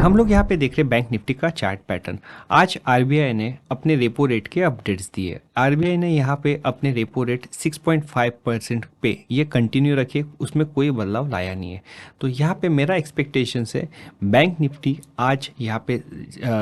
हम लोग यहाँ पे देख रहे हैं बैंक निफ्टी का चार्ट पैटर्न। आज आरबीआई ने अपने रेपो रेट के अपडेट्स दिए। आरबीआई ने यहाँ पे अपने रेपो रेट 6.5% पे ये कंटिन्यू रखे, उसमें कोई बदलाव लाया नहीं है। तो यहाँ पे मेरा एक्सपेक्टेशन है बैंक निफ्टी आज यहाँ पे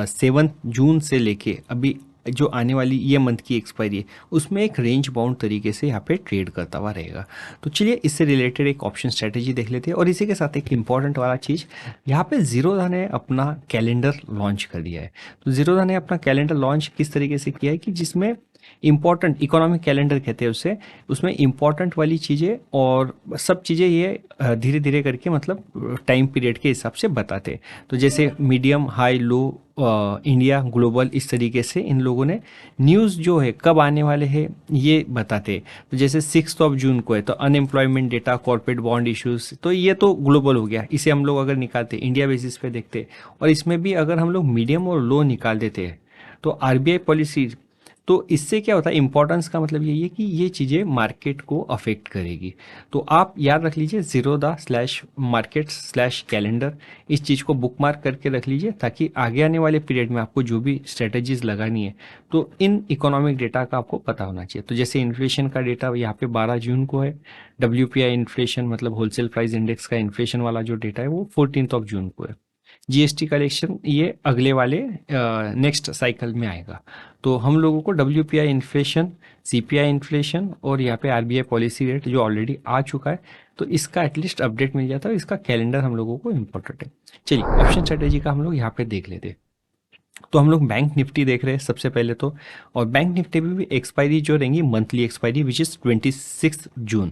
7 जून से लेके अभी जो आने वाली ये मंथ की एक्सपायरी है उसमें एक रेंज बाउंड तरीके से यहाँ पे ट्रेड करता हुआ रहेगा। तो चलिए इससे रिलेटेड एक ऑप्शन स्ट्रेटेजी देख लेते हैं। और इसी के साथ एक इम्पॉर्टेंट वाला चीज़, यहाँ पे जीरोधा ने अपना कैलेंडर लॉन्च कर दिया है। तो जीरोधा ने अपना कैलेंडर लॉन्च किस तरीके से किया है कि जिसमें इम्पॉर्टेंट इकोनॉमिक कैलेंडर कहते हैं उसे, उसमें इम्पॉर्टेंट वाली चीज़ें और सब चीज़ें ये धीरे धीरे करके मतलब टाइम पीरियड के हिसाब से बताते हैं। तो जैसे मीडियम, हाई, लो, इंडिया, ग्लोबल, इस तरीके से इन लोगों ने न्यूज़ जो है कब आने वाले हैं ये बताते हैं। तो जैसे 6 जून को है तो unemployment data, corporate bond issues, तो ये तो ग्लोबल हो गया। इसे हम लोग अगर निकालते इंडिया बेसिस पे देखते और इसमें भी अगर हम लोग मीडियम और लो निकाल देते हैं तो आरबीआई पॉलिसी, तो इससे क्या होता है, इंपॉर्टेंस का मतलब यही है कि ये चीज़ें मार्केट को अफेक्ट करेगी। तो आप याद रख लीजिए ज़ीरोधा/मार्केट/कैलेंडर, इस चीज़ को बुकमार्क करके रख लीजिए ताकि आगे आने वाले पीरियड में आपको जो भी स्ट्रेटजीज लगानी है तो इन इकोनॉमिक डेटा का आपको पता होना चाहिए। तो जैसे इन्फ्लेशन का डेटा यहाँ पे 12 जून को है, डब्ल्यूपीआई इन्फ्लेशन मतलब होलसेल प्राइस इंडेक्स का इन्फ्लेशन वाला जो डेटा है वो 14 जून को है। जीएसटी कलेक्शन ये अगले वाले नेक्स्ट साइकिल में आएगा। तो हम लोगों को डब्ल्यूपीआई इन्फ्लेशन, सीपीआई इन्फ्लेशन और यहाँ पे आरबीआई पॉलिसी रेट जो ऑलरेडी आ चुका है तो इसका एटलीस्ट अपडेट मिल जाता है। इसका कैलेंडर हम लोगों को इम्पोर्टेंट है। चलिए ऑप्शन स्ट्रेटेजी का हम लोग यहाँ पे देख लेते हैं। तो हम लोग बैंक निफ्टी देख रहे हैं सबसे पहले तो, और बैंक निफ्टी में भी एक्सपायरी जो रहेंगी मंथली एक्सपायरी विच इज़ 26 जून।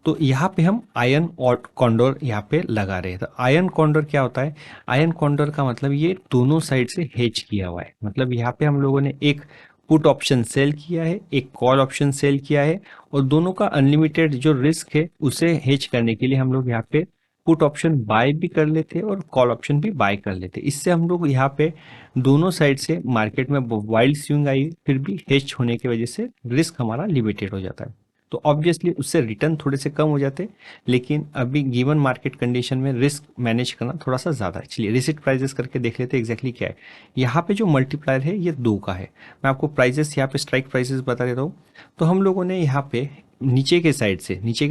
तो यहाँ पे हम आयन और कॉन्डोर यहाँ पे लगा रहे हैं। तो आयन कॉन्डोर क्या होता है, आयन कॉन्डोर का मतलब ये दोनों साइड से हेज किया हुआ है। मतलब यहाँ पे हम लोगों ने एक पुट ऑप्शन सेल किया है, एक कॉल ऑप्शन सेल किया है, और दोनों का अनलिमिटेड जो रिस्क है उसे हेज करने के लिए हम लोग यहाँ पे पुट ऑप्शन बाय भी कर लेते हैं और कॉल ऑप्शन भी बाय कर लेते हैं। इससे हम लोग यहाँ पे दोनों साइड से मार्केट में वाइल्ड स्विंग आई फिर भी हेज होने की वजह से रिस्क हमारा लिमिटेड हो जाता है। तो ऑब्वियसली उससे रिटर्न थोड़े से कम हो जाते, लेकिन अभी गिवन मार्केट कंडीशन में रिस्क मैनेज करना थोड़ा सा ज़्यादा है। चलिए रिसिट प्राइजेस करके देख लेते हैं एग्जैक्टली क्या है। यहाँ पे जो मल्टीप्लायर है ये 2 का है। मैं आपको प्राइजेस यहाँ पे स्ट्राइक प्राइजेस बता देता हूँ। तो हम लोगों ने यहाँ पे नीचे के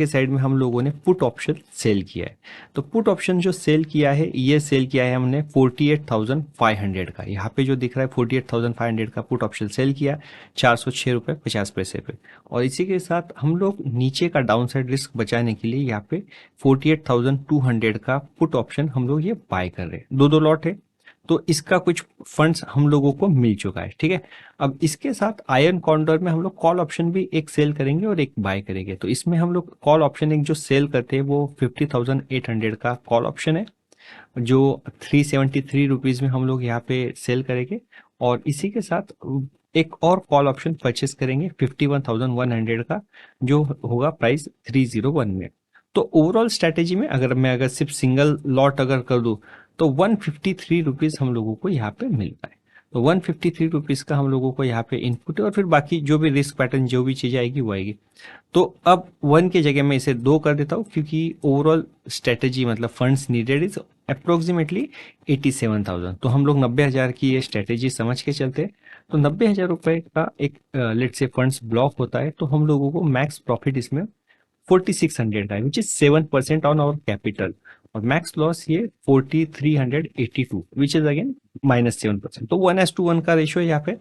साइड में हम लोगों ने पुट ऑप्शन सेल किया है। तो पुट ऑप्शन जो सेल किया है ये सेल किया है हमने 48,500 का। यहाँ पे जो दिख रहा है 48,500 का पुट ऑप्शन सेल किया 406 रुपये 50 पैसे पे। और इसी के साथ हम लोग नीचे का डाउन साइड रिस्क बचाने के लिए यहाँ पे 48,200 का पुट ऑप्शन हम लोग ये बाय कर रहे हैं। दो लॉट है तो इसका कुछ फंड्स हम लोगों को मिल चुका है। ठीक है, अब इसके साथ आयन कॉन्डोर में हम लोग कॉल ऑप्शन भी एक सेल करेंगे और एक बाय करेंगे। तो इसमें हम लोग कॉल ऑप्शन एक जो सेल करते हैं वो 50,800 का कॉल ऑप्शन है जो 373 रुपीज़ में हम लोग यहाँ पे सेल करेंगे। और इसी के साथ एक और कॉल ऑप्शन परचेस करेंगे 51,100 का जो होगा प्राइस 301 में। तो ओवरऑल स्ट्रैटेजी में अगर सिर्फ सिंगल लॉट अगर कर दूँ तो 153 रुपीज़ हम लोगों को यहाँ पे मिलता है। तो 153 रुपीज़ का हम लोगों को यहाँ पे इनपुट है और फिर बाकी जो भी रिस्क पैटर्न जो भी चीज़ें आएगी वो आएगी। तो अब 1 की जगह मैं इसे 2 कर देता हूँ क्योंकि ओवरऑल स्ट्रेटेजी मतलब फंड्स नीडेड इज अप्रोक्सीमेटली 87,000। तो हम लोग 90,000 की ये स्ट्रेटेजी समझ के चलते हैं। तो 90,000 रुपये का एक लेट से फंड्स ब्लॉक होता है तो हम लोगों को मैक्स प्रॉफिट इसमें 4600 का है which is 7% on our capital. और मैक्स लॉस ये 4382 विच इज अगेन -7%। तो 1:1 का रेशियो यहाँ पे।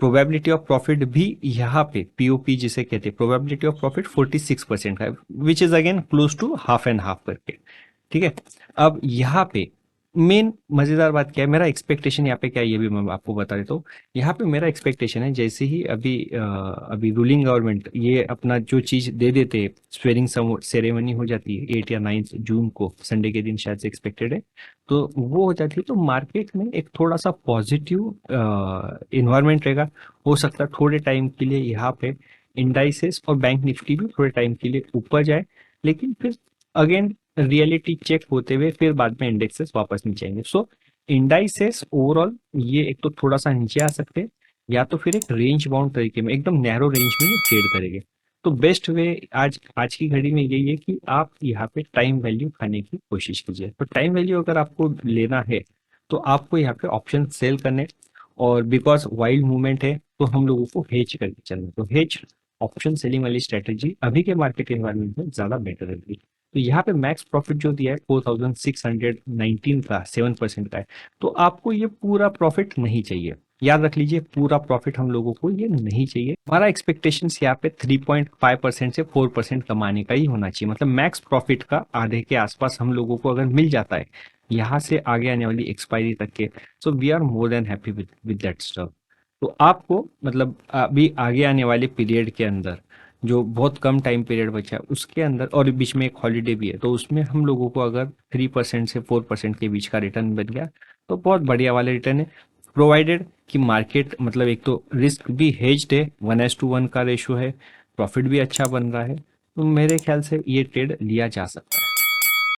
प्रोबेबिलिटी ऑफ प्रॉफिट भी यहाँ पे पीओपी जिसे कहते हैं प्रोबेबिलिटी ऑफ प्रॉफिट 46% का है which is again close to half and half करके। ठीक है, अब यहाँ पे मेन मजेदार बात क्या है, मेरा एक्सपेक्टेशन यहाँ पे क्या है ये भी मैं आपको बता देता हूँ। यहाँ पे मेरा एक्सपेक्टेशन है जैसे ही अभी रूलिंग गवर्नमेंट ये अपना जो चीज दे देते हैं, स्वेरिंग सेरेमनी हो जाती है 8 या 9 जून को, संडे के दिन शायद से एक्सपेक्टेड है, तो वो हो जाती है तो मार्केट में एक थोड़ा सा पॉजिटिव इन्वायरमेंट रहेगा। हो सकता है थोड़े टाइम के लिए यहाँ पे इंडाइसेस और बैंक निफ्टी भी थोड़े टाइम के लिए ऊपर जाए, लेकिन फिर अगेन रियलिटी चेक होते हुए फिर बाद में इंडेक्सेस वापस नीचे आएंगे। सो इंडाइसेस ओवरऑल ये एक तो थोड़ा सा नीचे आ सकते हैं या तो फिर एक रेंज बाउंड तरीके में एकदम नैरो रेंज में ट्रेड करेंगे। तो बेस्ट वे आज की घड़ी में यही है कि आप यहाँ पे टाइम वैल्यू खाने की कोशिश कीजिए। तो टाइम वैल्यू अगर आपको लेना है तो आपको यहाँ पे ऑप्शन सेल करने, और बिकॉज वाइल्ड मूवमेंट है तो हम लोगों को हेज करके चलना, तो हेज ऑप्शन सेलिंग वाली स्ट्रेटेजी अभी के मार्केट एनवायरमेंट में ज्यादा बेटर रहेगी। तो यहाँ पे मैक्स प्रॉफिट जो दिया है 4619 का 7% का है, तो आपको ये पूरा प्रॉफिट नहीं चाहिए। याद रख लीजिए, पूरा प्रॉफिट हम लोगों को ये नहीं चाहिए। हमारा एक्सपेक्टेशन यहाँ पे 3.5% से 4% कमाने का ही होना चाहिए, मतलब मैक्स प्रॉफिट का आधे के आसपास हम लोगों को अगर मिल जाता है यहाँ से आगे आने वाली एक्सपायरी तक के, so we are more than happy with that stuff. तो आपको मतलब अभी आगे आने वाले पीरियड के अंदर जो बहुत कम टाइम पीरियड बचा है उसके अंदर, और बीच में एक हॉलीडे भी है, तो उसमें हम लोगों को अगर 3% से 4% के बीच का रिटर्न बन गया तो बहुत बढ़िया वाला रिटर्न है, प्रोवाइडेड कि मार्केट मतलब एक तो रिस्क भी हेज्ड है, 1:1 का रेशो है, प्रॉफिट भी अच्छा बन रहा है, तो मेरे ख्याल से ये ट्रेड लिया जा सकता है।